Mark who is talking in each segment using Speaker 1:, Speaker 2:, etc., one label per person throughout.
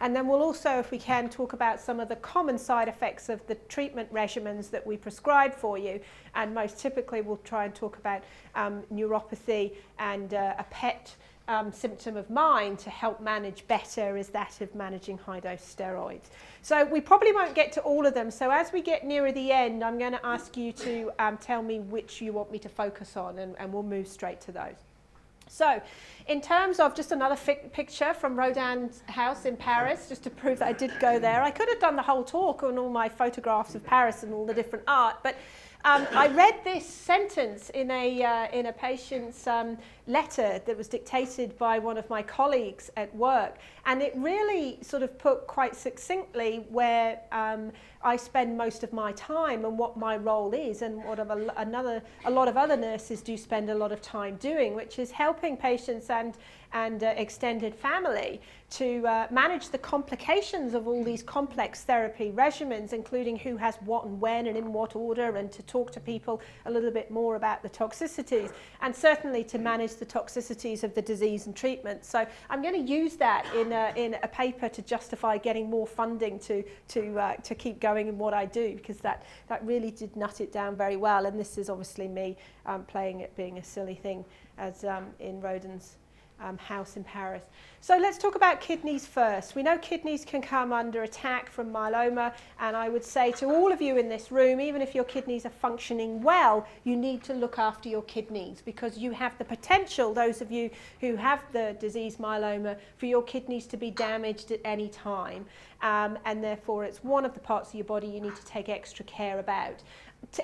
Speaker 1: And then we'll also, if we can, talk about some of the common side effects of the treatment regimens that we prescribe for you. And most typically, we'll try and talk about neuropathy and a PET symptom of mine to help manage better is that of managing high-dose steroids. So we probably won't get to all of them. So as we get nearer the end, I'm going to ask you to tell me which you want me to focus on, and we'll move straight to those. So in terms of just another picture from Rodin's house in Paris, just to prove that I did go there. I could have done the whole talk on all my photographs of Paris and all the different art, but I read this sentence in a patient's letter that was dictated by one of my colleagues at work, and it really sort of put quite succinctly where I spend most of my time and what my role is, and what a lot of other nurses do spend a lot of time doing, which is helping patients and extended family to manage the complications of all these complex therapy regimens, including who has what and when and in what order, and to talk to people a little bit more about the toxicities, and certainly to manage the toxicities of the disease and treatment. So I'm going to use that in a paper to justify getting more funding to keep going in what I do, because that really did nut it down very well. And this is obviously me playing it being a silly thing as in Rodin's house in Paris. So let's talk about kidneys first. We know kidneys can come under attack from myeloma, and I would say to all of you in this room, even if your kidneys are functioning well, you need to look after your kidneys, because you have the potential, those of you who have the disease myeloma, for your kidneys to be damaged at any time, and therefore it's one of the parts of your body you need to take extra care about.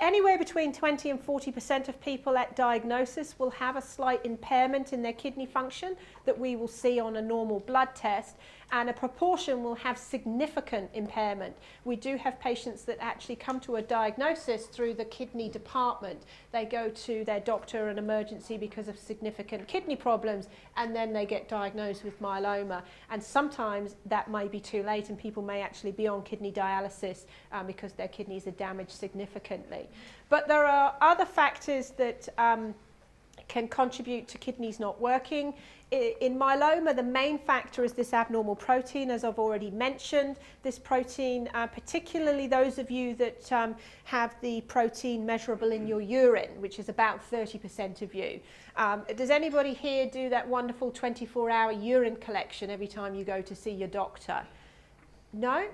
Speaker 1: Anywhere between 20 and 40% of people at diagnosis will have a slight impairment in their kidney function that we will see on a normal blood test, and a proportion will have significant impairment. We do have patients that actually come to a diagnosis through the kidney department. They go to their doctor, an emergency because of significant kidney problems, and then they get diagnosed with myeloma. And sometimes that may be too late, and people may actually be on kidney dialysis because their kidneys are damaged significantly. But there are other factors that can contribute to kidneys not working. In myeloma, the main factor is this abnormal protein, as I've already mentioned. This protein, particularly those of you that have the protein measurable in your urine, which is about 30% of you. Does anybody here do that wonderful 24-hour urine collection every time you go to see your doctor? No?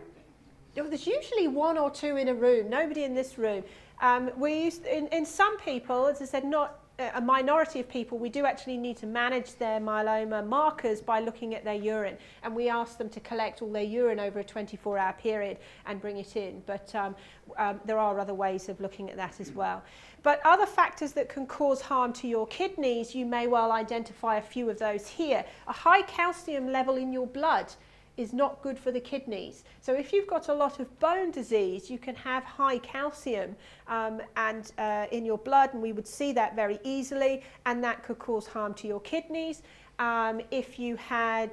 Speaker 1: There's usually one or two in a room, nobody in this room. In some people, as I said, not a minority of people, we do actually need to manage their myeloma markers by looking at their urine, and we ask them to collect all their urine over a 24-hour period and bring it in. But there are other ways of looking at that as well. But other factors that can cause harm to your kidneys, you may well identify a few of those here. A high calcium level in your blood is not good for the kidneys. So if you've got a lot of bone disease, you can have high calcium in your blood, and we would see that very easily, and that could cause harm to your kidneys. If you are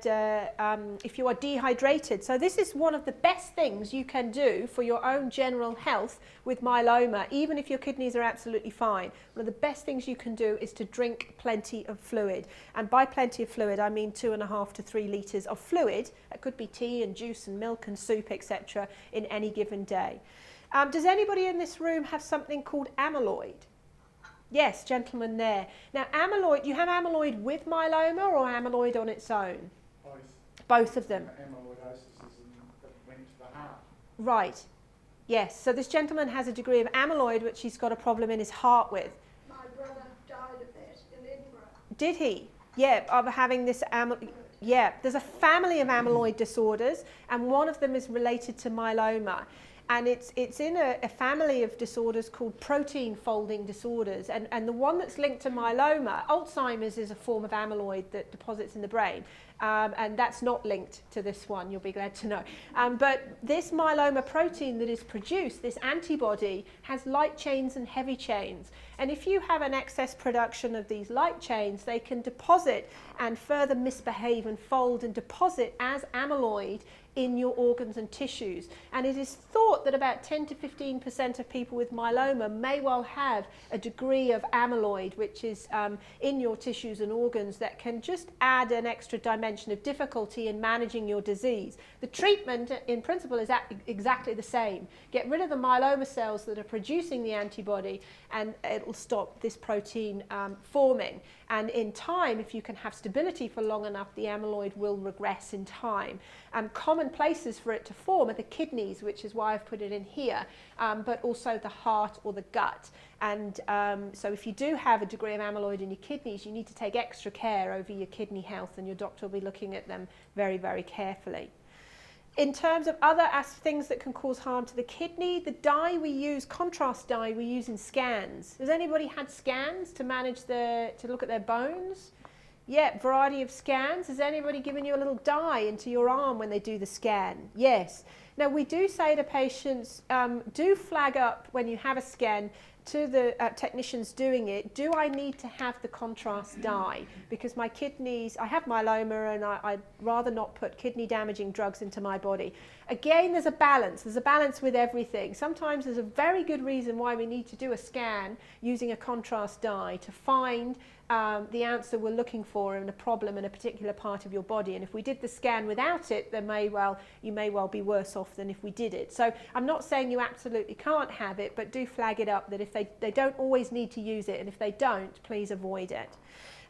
Speaker 1: dehydrated. So this is one of the best things you can do for your own general health with myeloma, even if your kidneys are absolutely fine. One of the best things you can do is to drink plenty of fluid. And by plenty of fluid, I mean 2.5 to 3 litres of fluid. That could be tea and juice and milk and soup, etc. in any given day. Does anybody in this room have something called amyloid? Yes, gentleman there. Now, amyloid, you have amyloid with myeloma or amyloid on its own? Both of them.
Speaker 2: Amyloidosis is linked to the heart.
Speaker 1: Right. Yes. So this gentleman has a degree of amyloid, which he's got a problem in his heart with.
Speaker 3: My brother died of that in Edinburgh.
Speaker 1: Did he? Yeah, of having this amyloid. Yeah, there's a family of amyloid disorders, and one of them is related to myeloma. And it's in a family of disorders called protein folding disorders. And the one that's linked to myeloma, Alzheimer's, is a form of amyloid that deposits in the brain. And that's not linked to this one, you'll be glad to know. But this myeloma protein that is produced, this antibody, has light chains and heavy chains. And if you have an excess production of these light chains, they can deposit and further misbehave and fold and deposit as amyloid in your organs and tissues. And it is thought that about 10 to 15% of people with myeloma may well have a degree of amyloid, which is in your tissues and organs, that can just add an extra dimension of difficulty in managing your disease. The treatment, in principle, is exactly the same. Get rid of the myeloma cells that are producing the antibody, and it'll stop this protein forming. And in time, if you can have stability for long enough, the amyloid will regress in time. Common places for it to form are the kidneys, which is why I've put it in here, but also the heart or the gut. And so if you do have a degree of amyloid in your kidneys, you need to take extra care over your kidney health, and your doctor will be looking at them very, very carefully. In terms of other things that can cause harm to the kidney, the dye we use, contrast dye we use in scans. Has anybody had scans to manage to look at their bones? Yeah, variety of scans. Has anybody given you a little dye into your arm when they do the scan? Yes. Now we do say to patients, do flag up when you have a scan to the technicians doing it, do I need to have the contrast dye? Because my kidneys, I have myeloma, and I'd rather not put kidney damaging drugs into my body. Again, there's a balance with everything. Sometimes there's a very good reason why we need to do a scan using a contrast dye to find the answer we're looking for in a problem in a particular part of your body. And if we did the scan without it, then you may well be worse off than if we did it. So I'm not saying you absolutely can't have it, but do flag it up that if they don't always need to use it, and if they don't, please avoid it.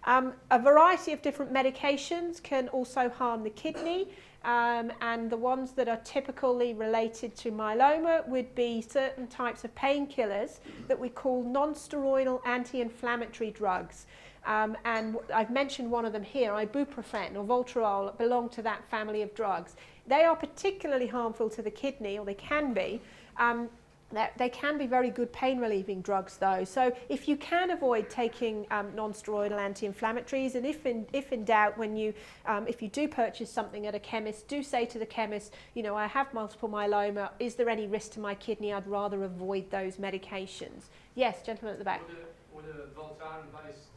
Speaker 1: A variety of different medications can also harm the kidney, and the ones that are typically related to myeloma would be certain types of painkillers that we call non-steroidal anti-inflammatory drugs. And I've mentioned one of them here, ibuprofen or Voltarol, belong to that family of drugs. They are particularly harmful to the kidney, or they can be. They can be very good pain relieving drugs though. So if you can avoid taking non-steroidal anti-inflammatories, and if in doubt, if you do purchase something at a chemist, do say to the chemist, you know, I have multiple myeloma, is there any risk to my kidney? I'd rather avoid those medications. Yes, gentleman at the back.
Speaker 4: Would a Voltaren-based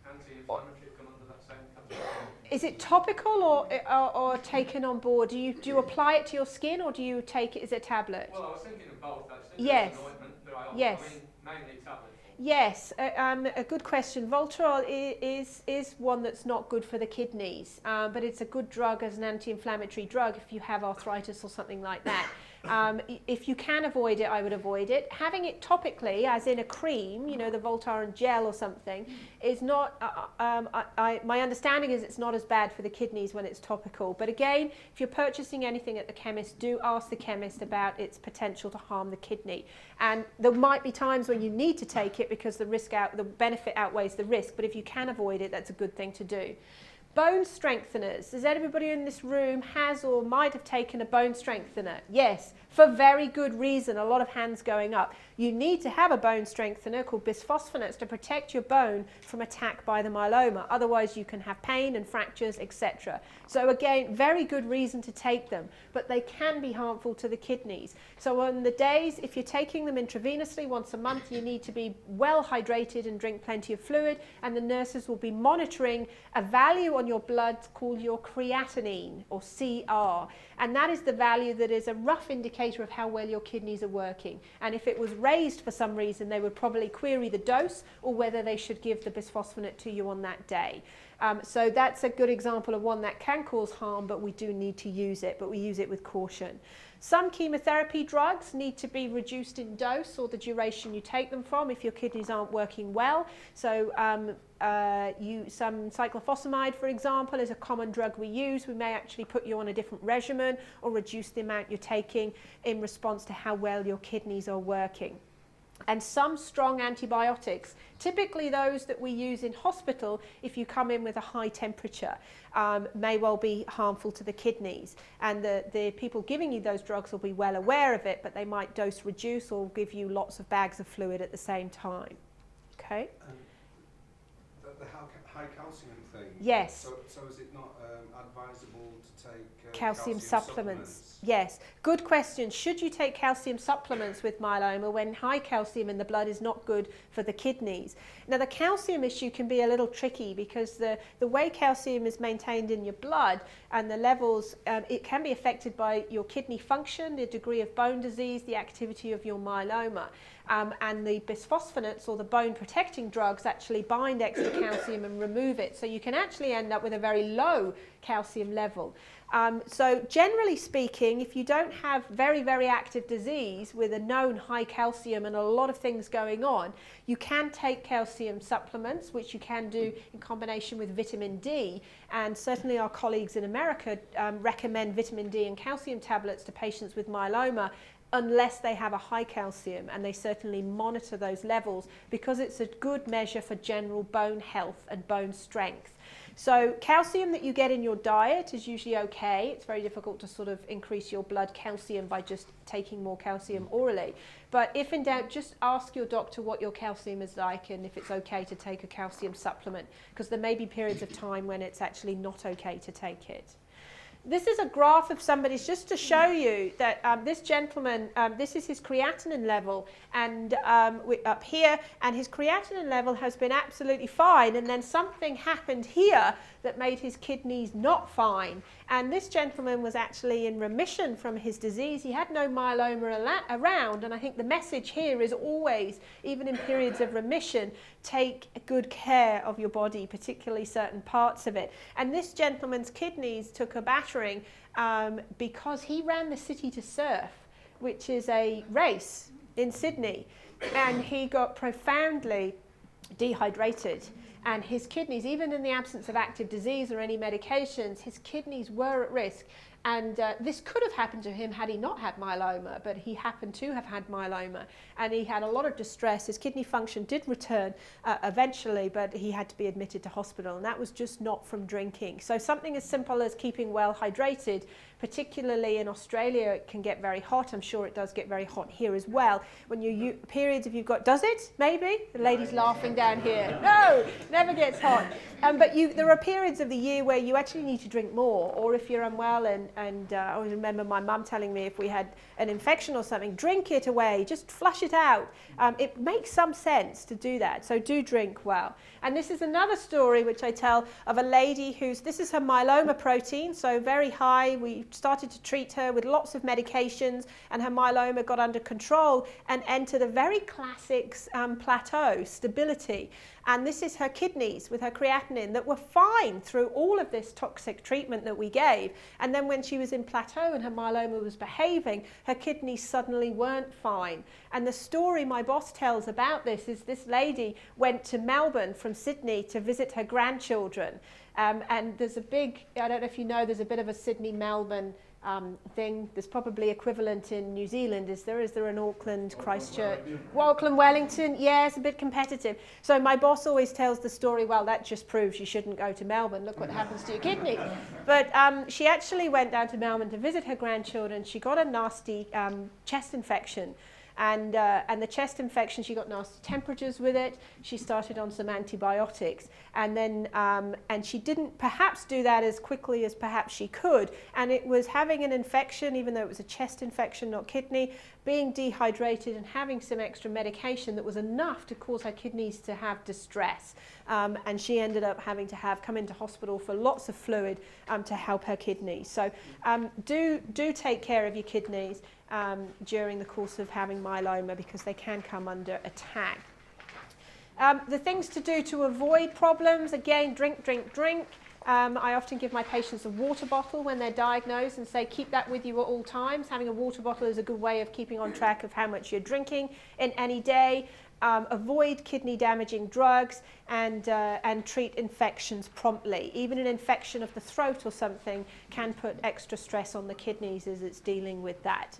Speaker 4: anti-inflammatory come under that same category?
Speaker 1: Is it topical or taken on board? Do you apply it to your skin, or do you take it as a tablet?
Speaker 4: Well, I was thinking of both actually.
Speaker 1: Yes.
Speaker 4: There's an ointment, but I
Speaker 1: Yes.
Speaker 4: mean mainly tablet.
Speaker 1: Yes, a good question. Voltarol is one that's not good for the kidneys, but it's a good drug as an anti-inflammatory drug if you have arthritis or something like that. If you can avoid it, I would avoid it. Having it topically, as in a cream, you know, the Voltaren gel or something, is not, my understanding is it's not as bad for the kidneys when it's topical. But again, if you're purchasing anything at the chemist, do ask the chemist about its potential to harm the kidney. And there might be times when you need to take it because the benefit outweighs the risk, but if you can avoid it, that's a good thing to do. Bone strengtheners. Does everybody in this room has or might have taken a bone strengthener? Yes, for very good reason. A lot of hands going up. You need to have a bone strengthener called bisphosphonates to protect your bone from attack by the myeloma. Otherwise you can have pain and fractures, etc. So again, very good reason to take them, but they can be harmful to the kidneys. So on the days, if you're taking them intravenously once a month, you need to be well hydrated and drink plenty of fluid, and the nurses will be monitoring a value on your blood called your creatinine, or CR, and that is the value that is a rough indicator of how well your kidneys are working. And if it was raised for some reason, they would probably query the dose or whether they should give the bisphosphonate to you on that day. So that's a good example of one that can cause harm, but we do need to use it, but we use it with caution. Some chemotherapy drugs need to be reduced in dose or the duration you take them from if your kidneys aren't working well. So some cyclophosphamide, for example, is a common drug we use. We may actually put you on a different regimen or reduce the amount you're taking in response to how well your kidneys are working. And some strong antibiotics, typically those that we use in hospital if you come in with a high temperature, may well be harmful to the kidneys. And the people giving you those drugs will be well aware of it, but they might dose reduce or give you lots of bags of fluid at the same time. Okay?
Speaker 5: high calcium thing.
Speaker 1: Yes.
Speaker 5: So is it not advisable to take
Speaker 1: Calcium supplements. Yes, good question. Should you take calcium supplements with myeloma when high calcium in the blood is not good for the kidneys? Now the calcium issue can be a little tricky because the way calcium is maintained in your blood and the levels, it can be affected by your kidney function, the degree of bone disease, the activity of your myeloma. And the bisphosphonates or the bone protecting drugs actually bind extra calcium and remove it. So you can actually end up with a very low calcium level. So generally speaking, if you don't have very, very active disease with a known high calcium and a lot of things going on, you can take calcium supplements, which you can do in combination with vitamin D. And certainly our colleagues in America recommend vitamin D and calcium tablets to patients with myeloma unless they have a high calcium, and they certainly monitor those levels because it's a good measure for general bone health and bone strength. So calcium that you get in your diet is usually okay. It's very difficult to sort of increase your blood calcium by just taking more calcium orally. But if in doubt, just ask your doctor what your calcium is like and if it's okay to take a calcium supplement, because there may be periods of time when it's actually not okay to take it. This is a graph of somebody's just to show you that this gentleman, this is his creatinine level, and up here, and his creatinine level has been absolutely fine, and then something happened here that made his kidneys not fine. And this gentleman was actually in remission from his disease. He had no myeloma around, and I think the message here is always, even in periods of remission, take good care of your body, particularly certain parts of it. And this gentleman's kidneys took a battering because he ran the City to Surf, which is a race in Sydney, and he got profoundly dehydrated. And his kidneys, even in the absence of active disease or any medications, his kidneys were at risk. And this could have happened to him had he not had myeloma, but he happened to have had myeloma. And he had a lot of distress. His kidney function did return eventually, but he had to be admitted to hospital. And that was just not from drinking. So something as simple as keeping well hydrated, particularly in Australia, it can get very hot. I'm sure it does get very hot here as well. When you periods, if you've got, does it? Maybe? The lady's laughing down here. No, never gets hot. But there are periods of the year where you actually need to drink more, or if you're unwell, and I always remember my mum telling me if we had an infection or something, drink it away, just flush it out. It makes some sense to do that, so do drink well. And this is another story which I tell of a lady this is her myeloma protein, so very high. We started to treat her with lots of medications, and her myeloma got under control and entered a very classic plateau, stability. And this is her kidneys with her creatinine that were fine through all of this toxic treatment that we gave. And then when she was in plateau and her myeloma was behaving, her kidneys suddenly weren't fine. And the story my boss tells about this is this lady went to Melbourne from Sydney to visit her grandchildren. And there's a big, I don't know if you know, there's a bit of a Sydney-Melbourne thing. There's probably equivalent in New Zealand. Is there an Auckland, Christchurch? Auckland, Wellington? Yeah, it's a bit competitive. So my boss always tells the story, well, that just proves you shouldn't go to Melbourne. Look what happens to your kidney. But she actually went down to Melbourne to visit her grandchildren. She got a nasty chest infection. And the chest infection, she got nasty temperatures with it. She started on some antibiotics, and then and she didn't perhaps do that as quickly as perhaps she could. And it was having an infection, even though it was a chest infection, not kidney, being dehydrated and having some extra medication that was enough to cause her kidneys to have distress. And she ended up having to come into hospital for lots of fluid to help her kidneys. So do take care of your kidneys during the course of having myeloma, because they can come under attack. The things to do to avoid problems, again, drink. I often give my patients a water bottle when they're diagnosed and say keep that with you at all times. Having a water bottle is a good way of keeping on track of how much you're drinking in any day. Avoid kidney damaging drugs, and treat infections promptly. Even an infection of the throat or something can put extra stress on the kidneys as it's dealing with that.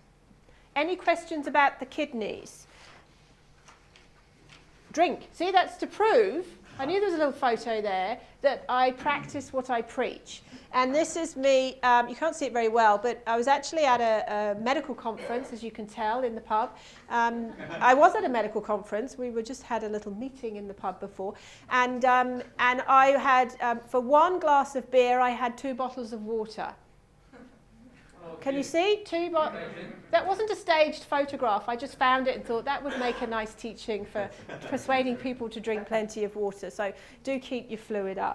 Speaker 1: Any questions about the kidneys? Drink. See, that's to prove I knew there was a little photo there that I practice what I preach. And this is me, you can't see it very well, but I was actually at a medical conference, as you can tell, in the pub. I was at a medical conference. We just had a little meeting in the pub before. And I had, for one glass of beer, I had 2 bottles of water. Can you see? 2 bottles. That wasn't a staged photograph. I just found it and thought that would make a nice teaching for persuading people to drink plenty of water. So do keep your fluid up.